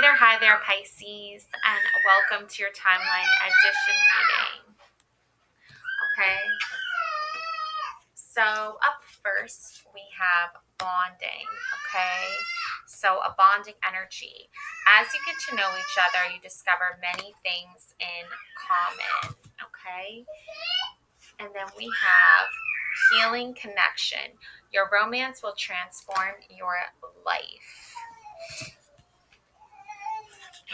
Hi there, Pisces, and welcome to your timeline addition reading. Okay, so up first we have bonding. Okay, so a bonding energy. As you get to know each other, you discover many things in common. Okay, and then we have healing connection. Your romance will transform your life.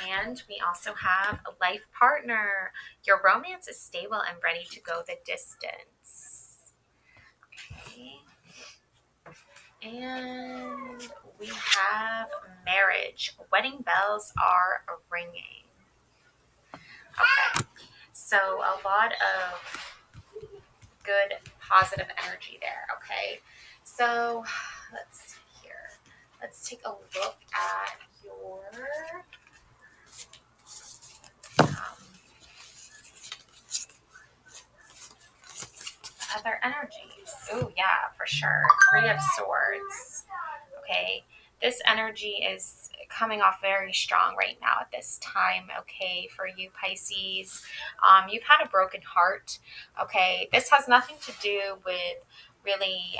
And we also have a life partner. Your romance is stable and ready to go the distance. Okay. And we have marriage. Wedding bells are ringing. Okay. So a lot of good positive energy there. Okay. So let's see here. Let's take a look at your other energies. Oh, yeah, for sure. Three of Swords. Okay. This energy is coming off very strong right now at this time, okay, for you, Pisces. You've had a broken heart, okay? This has nothing to do with really,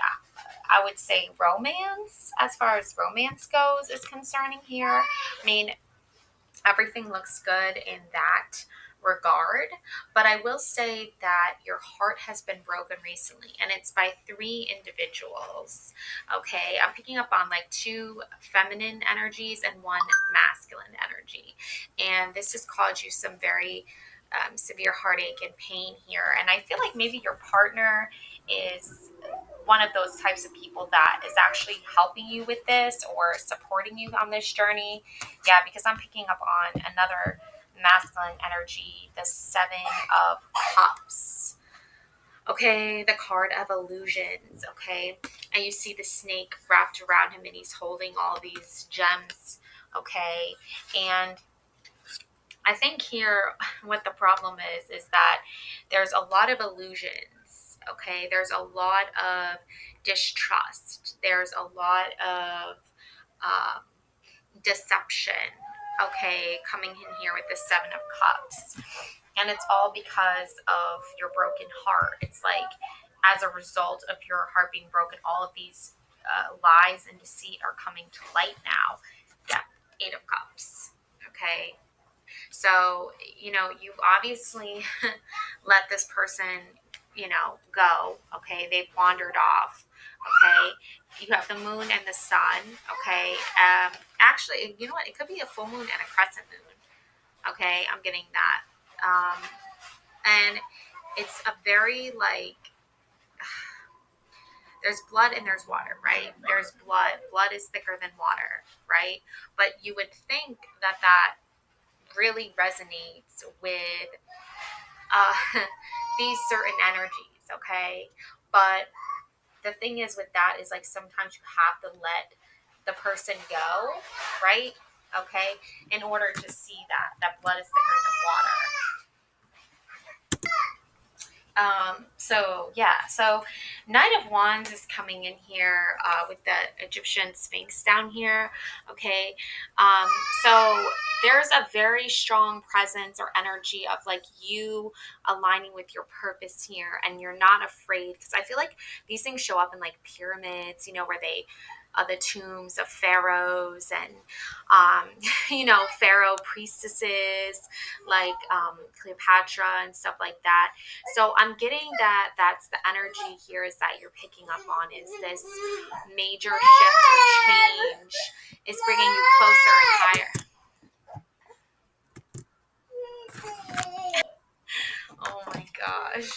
I would say, romance, as far as romance goes, is concerning here. I mean, everything looks good in that regard, but I will say that your heart has been broken recently, and it's by three individuals. Okay, I'm picking up on like two feminine energies and one masculine energy, and this has caused you some very severe heartache and pain here. And I feel like maybe your partner is one of those types of people that is actually helping you with this or supporting you on this journey. Yeah, because I'm picking up on another masculine energy, the Seven of Cups. Okay, the card of illusions. Okay, and you see the snake wrapped around him and he's holding all these gems. Okay, and I think here what the problem is that there's a lot of illusions. Okay, there's a lot of distrust. There's a lot of um, deception. Okay, coming in here with the Seven of Cups, and it's all because of your broken heart. It's like as a result of your heart being broken, all of these lies and deceit are coming to light now. Yeah, Eight of Cups. Okay, so, you've obviously let this person, go. Okay. They've wandered off. Okay. You have the moon and the sun. Okay. Actually, you know what? It could be a full moon and a crescent moon. Okay. I'm getting that. And it's a very like, there's blood and there's water, right? There's blood. Blood is thicker than water, right? But you would think that really resonates with these certain energies, okay? But the thing is with that is like sometimes you have to let the person go, right? Okay, in order to see that blood is thicker than water. So Knight of Wands is coming in here with the Egyptian Sphinx down here. Okay, so there's a very strong presence or energy of like you aligning with your purpose here, and you're not afraid, because I feel like these things show up in like pyramids, where they the tombs of pharaohs and pharaoh priestesses like Cleopatra and stuff like that. So I'm getting that that's the energy here is that you're picking up on is this major shift or change is bringing you closer and higher. Oh my gosh.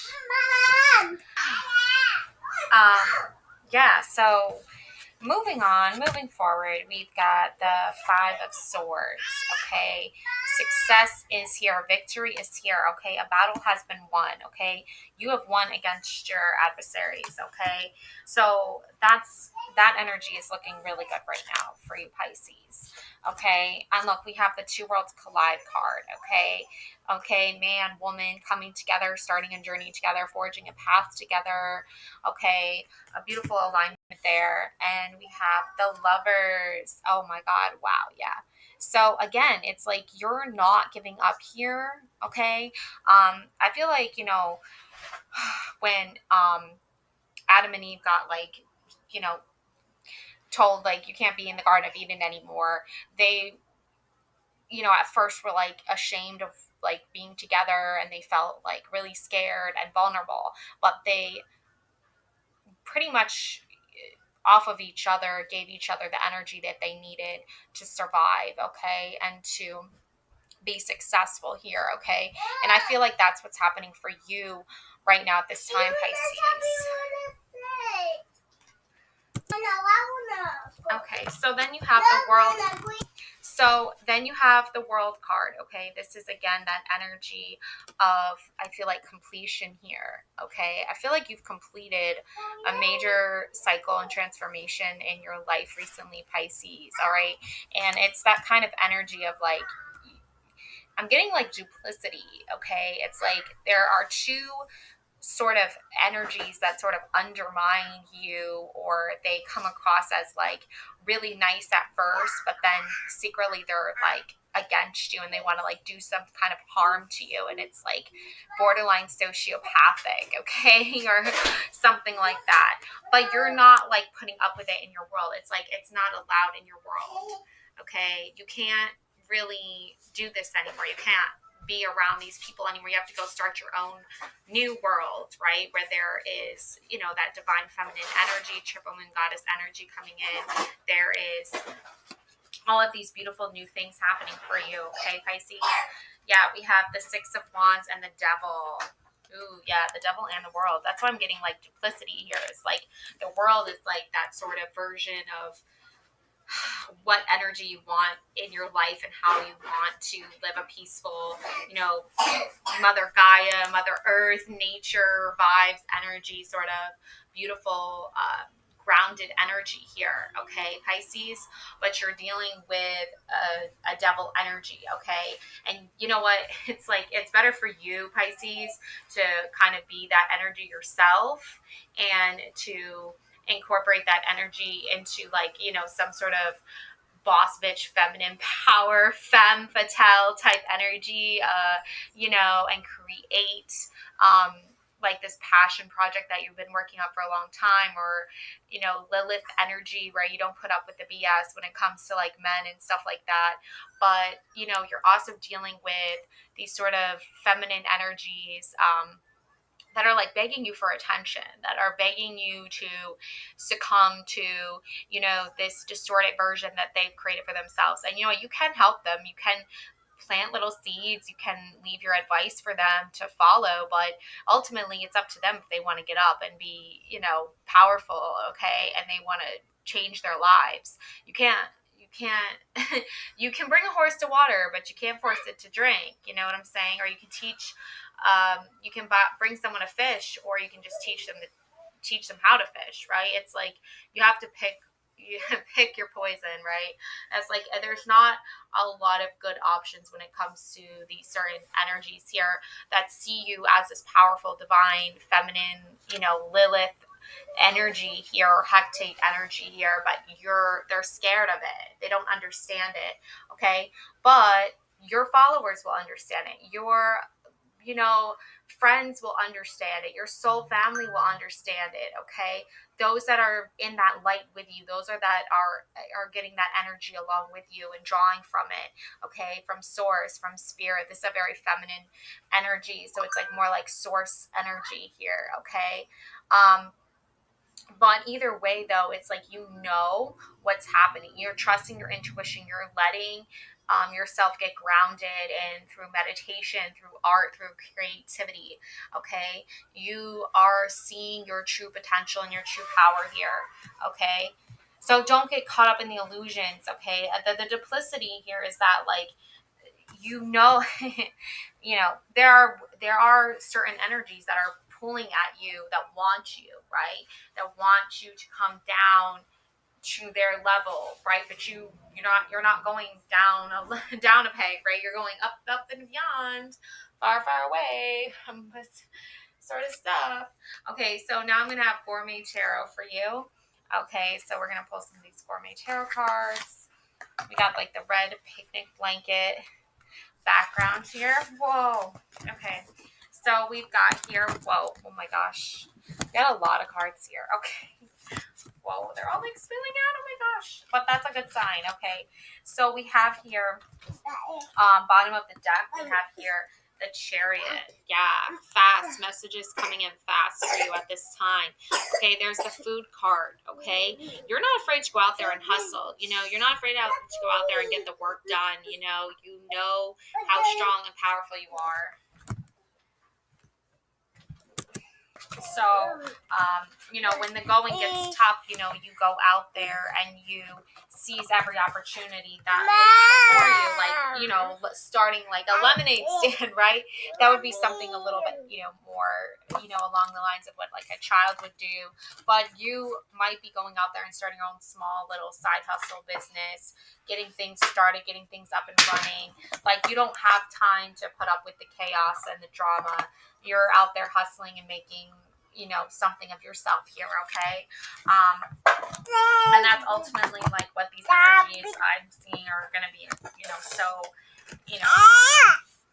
So moving forward, we've got the Five of Swords. Okay, success is here, victory is here. Okay, a battle has been won. Okay, you have won against your adversaries. Okay, so that energy is looking really good right now for you, Pisces. Okay, and look, we have the Two Worlds Collide card. Okay, man, woman coming together, starting a journey together, forging a path together. Okay, a beautiful alignment there, and we have the Lovers. Oh my God, wow, yeah. So again, it's like you're not giving up here, okay? I feel like, when Adam and Eve got like, you know, told like you can't be in the Garden of Eden anymore, they, at first were like ashamed of like being together, and they felt like really scared and vulnerable, but they pretty much off of each other gave each other the energy that they needed to survive, okay, and to be successful here, okay. And I feel like that's what's happening for you right now at this time, Pisces. Okay, so then you have the World. So then you have the World card, okay? This is again that energy of, I feel like, completion here, okay? I feel like you've completed a major cycle and transformation in your life recently, Pisces, all right? And it's that kind of energy of like, I'm getting like duplicity, okay? It's like there are two sort of energies that sort of undermine you, or they come across as like really nice at first, but then secretly they're like against you and they want to like do some kind of harm to you, and it's like borderline sociopathic, okay, or something like that. But you're not like putting up with it in your world. It's like it's not allowed in your world, okay? You can't really do this anymore. You can't be around these people anymore. You have to go start your own new world, right? Where there is, that divine feminine energy, triple moon goddess energy coming in. There is all of these beautiful new things happening for you, okay, Pisces? Yeah, we have the Six of Wands and the Devil. Ooh, yeah, the Devil and the World. That's why I'm getting like duplicity here. It's like the world is like that sort of version of what energy you want in your life and how you want to live a peaceful, Mother Gaia, Mother Earth, nature, vibes, energy, sort of beautiful, grounded energy here, okay, Pisces? But you're dealing with a devil energy, okay? And you know what? It's like, it's better for you, Pisces, to kind of be that energy yourself and to incorporate that energy into like, some sort of boss bitch feminine power femme fatale type energy, and create like this passion project that you've been working on for a long time, or Lilith energy where you don't put up with the BS when it comes to like men and stuff like that. But you're also dealing with these sort of feminine energies, that are like begging you for attention, that are begging you to succumb to, this distorted version that they've created for themselves. And, you can help them. You can plant little seeds. You can leave your advice for them to follow. But ultimately, it's up to them if they want to get up and be, powerful, okay? And they want to change their lives. You can bring a horse to water, but you can't force it to drink. You know what I'm saying? Or you can teach, you can bring someone a fish, or you can just teach them how to fish, right? It's like you have to pick your poison, right? It's like there's not a lot of good options when it comes to these certain energies here that see you as this powerful, divine, feminine, Lilith energy here, or hectate energy here, but they're scared of it. They don't understand it, okay? But your followers will understand it. Your friends will understand it. Your soul family will understand it, okay? Those that are in that light with you, those that are getting that energy along with you and drawing from it, okay? From source, from spirit. This is a very feminine energy, so it's like more like source energy here, okay? But either way, though, it's like what's happening. You're trusting your intuition. You're letting yourself get grounded, and through meditation, through art, through creativity, okay? You are seeing your true potential and your true power here, okay? So don't get caught up in the illusions, okay? The duplicity here is that, like, there are certain energies that are pulling at you, that want you, right? That want you to come down to their level, right? But you're not going down down a peg, right? You're going up and beyond, far away, this sort of stuff. Okay, so now I'm gonna have Gourmet Tarot for you. Okay, so we're gonna pull some of these gourmet tarot cards. We got like the red picnic blanket background here. Whoa. Okay. So we've got here, whoa, oh my gosh. We got a lot of cards here. Okay. Whoa, they're all like spilling out. Oh my gosh. But that's a good sign. Okay. So we have here, bottom of the deck, we have here the Chariot. Yeah, fast messages coming in fast for you at this time. Okay, there's the Food card. Okay, you're not afraid to go out there and hustle. You're not afraid to go out there and get the work done. You know how strong and powerful you are. So, when the going gets tough, you go out there and you seize every opportunity that is before you, like, starting like a lemonade stand, right? That would be something a little bit, more, along the lines of what like a child would do. But you might be going out there and starting your own small little side hustle business, getting things started, getting things up and running. Like, you don't have time to put up with the chaos and the drama. You're out there hustling and making, something of yourself here, okay? And that's ultimately like what these energies I'm seeing are going to be, so, you know,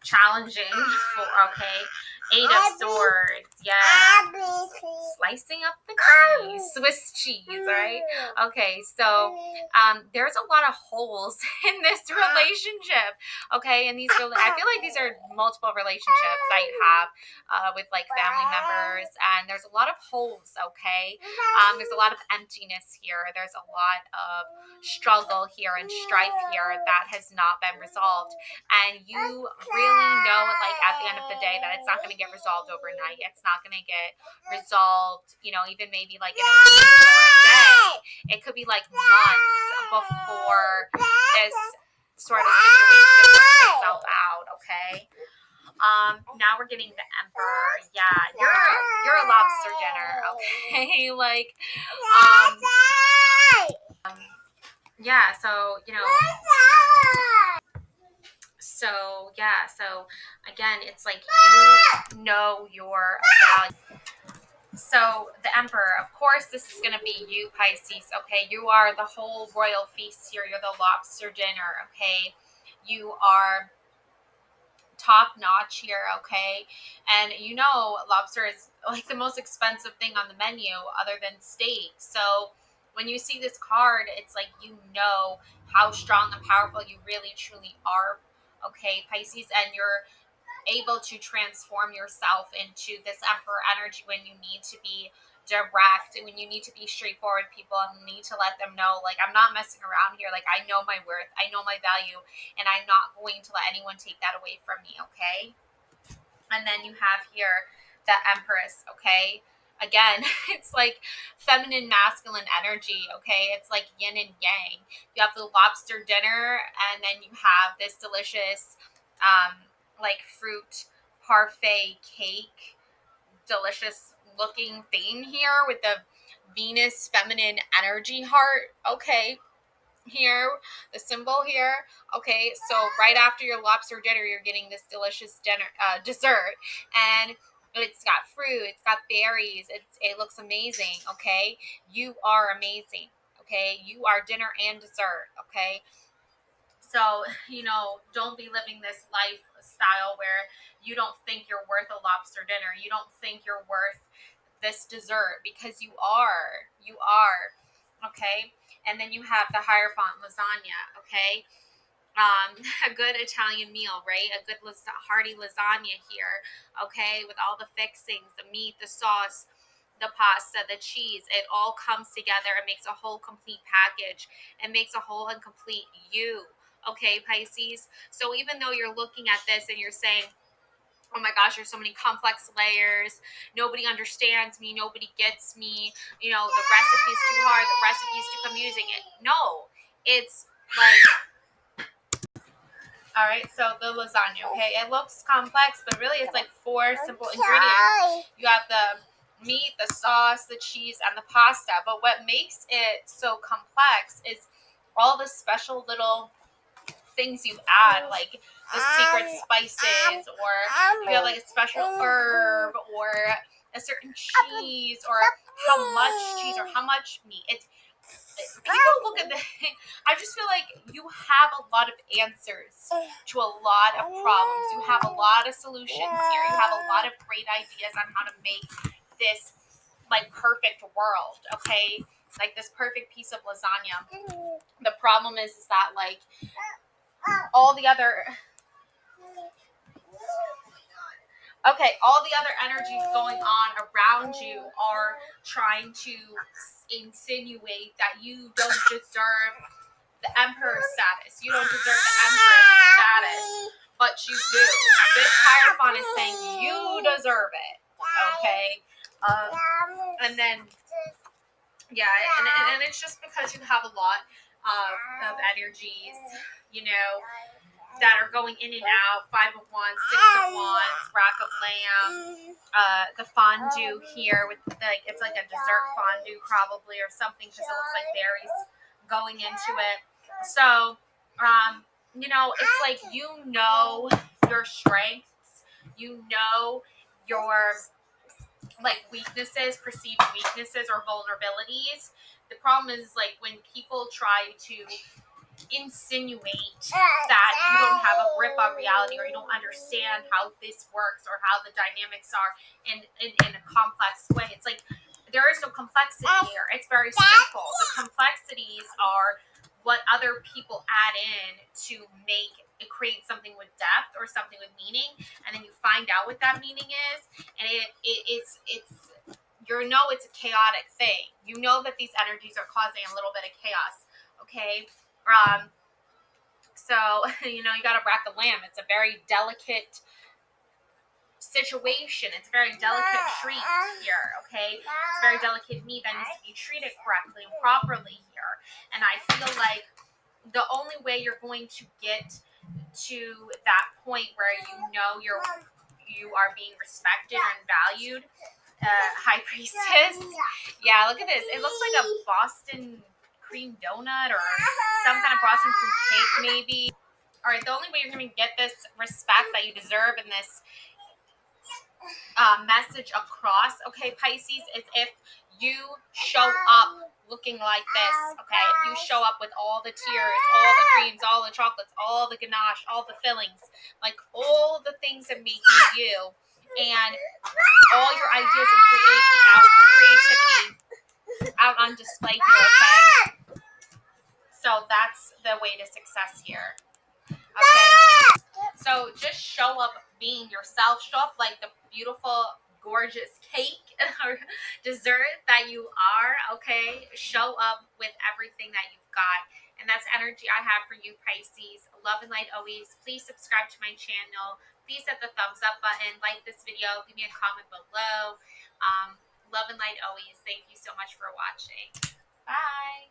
challenging for, okay? Eight of Swords, yeah. Slicing up the cheese, Swiss cheese, right? Okay, so there's a lot of holes in this relationship, okay? And I feel like these are multiple relationships that you have with like family members, and there's a lot of holes, okay? There's a lot of emptiness here. There's a lot of struggle here and strife here that has not been resolved, and you really know, like, at the end of the day, that it's not going to get resolved overnight. It's not going to get resolved, even maybe like in a week or a day. It could be like months before this sort of situation works itself out, okay? Now we're getting the Emperor. Yeah, you're a lobster dinner, okay? Like, yeah, so, so again, it's like you know your value. So the Emperor, of course, this is going to be you, Pisces, okay? You are the whole royal feast here. You're the lobster dinner, okay? You are top notch here, okay? And lobster is like the most expensive thing on the menu other than steak. So when you see this card, it's like how strong and powerful you really truly are, okay, Pisces, and you're able to transform yourself into this Emperor energy when you need to be direct and when you need to be straightforward people and need to let them know, like, I'm not messing around here. Like, I know my worth, I know my value, and I'm not going to let anyone take that away from me, okay? And then you have here the Empress, okay? Again, it's like feminine, masculine energy, okay? It's like yin and yang. You have the lobster dinner, and then you have this delicious, like, fruit parfait cake, delicious looking thing here with the Venus feminine energy heart, okay? Here, the symbol here. Okay, so right after your lobster dinner, you're getting this delicious dessert, and it's got fruit, it's got berries, it looks amazing. Okay, you are amazing. Okay, you are dinner and dessert. Okay, so don't be living this lifestyle where you don't think you're worth a lobster dinner. You don't think you're worth this dessert, because you are. You are. Okay, and then you have the Hierophant lasagna, okay? A good Italian meal, right? A good hearty lasagna here, okay? With all the fixings, the meat, the sauce, the pasta, the cheese, it all comes together and makes a whole complete package. It makes a whole and complete you, okay, Pisces? So even though you're looking at this and you're saying, oh my gosh, there's so many complex layers. Nobody understands me. Nobody gets me. The recipe's too hard. The recipe's too confusing. No, it's like, all right, so the lasagna, okay? It looks complex, but really it's like 4 simple ingredients. You have the meat, the sauce, the cheese, and the pasta. But what makes it so complex is all the special little things you add, like the secret spices, or you have like a special herb, or a certain cheese or how much cheese or how much meat. It's people look at the I just feel like you have a lot of answers to a lot of problems. You have a lot of solutions here. You have a lot of great ideas on how to make this like perfect world, okay? Like this perfect piece of lasagna. The problem is that like all the other all the other energies going on around you are trying to insinuate that you don't deserve the emperor status. You don't deserve the empress status, but you do. This Hierophant is saying you deserve it. Okay, and then and it's just because you have a lot of energies, you know, that are going in and out. 5 of Wands, 6 of Wands, Rack of Lamb, the fondue here with like it's like a dessert fondue probably or something because it looks like berries going into it. So, you know, it's like you know your strengths, you know your like weaknesses, perceived weaknesses or vulnerabilities. The problem is like when people try to insinuate that you don't have a grip on reality or you don't understand how this works or how the dynamics are in a complex way. It's like there is no complexity here. It's very simple. The complexities are what other people add in to make it create something with depth or something with meaning, and then you find out what that meaning is, and it's you know it's a chaotic thing. You know that these energies are causing a little bit of chaos. Okay. So, you know, you got to rack the lamb. It's a very delicate situation. It's a very delicate treat here, okay? It's a very delicate meat that needs to be treated correctly and properly here. And I feel like the only way you're going to get to that point where you know you are being respected and valued, High Priestess. Yeah, look at this. It looks like a Boston cream donut or some kind of Boston cream cake, maybe. All right, the only way you're going to get this respect that you deserve and this message across, okay, Pisces, is if you show up looking like this, okay? If you show up with all the tears, all the creams, all the chocolates, all the ganache, all the fillings, like all the things that make you, and all your ideas and creativity out on display here, okay? So that's the way to success here, okay? So just show up being yourself. Show up like the beautiful, gorgeous cake or dessert that you are, okay? Show up with everything that you've got. And that's energy I have for you, Pisces. Love and light always. Please subscribe to my channel. Please hit the thumbs up button. Like this video. Leave me a comment below. Love and light always. Thank you so much for watching. Bye.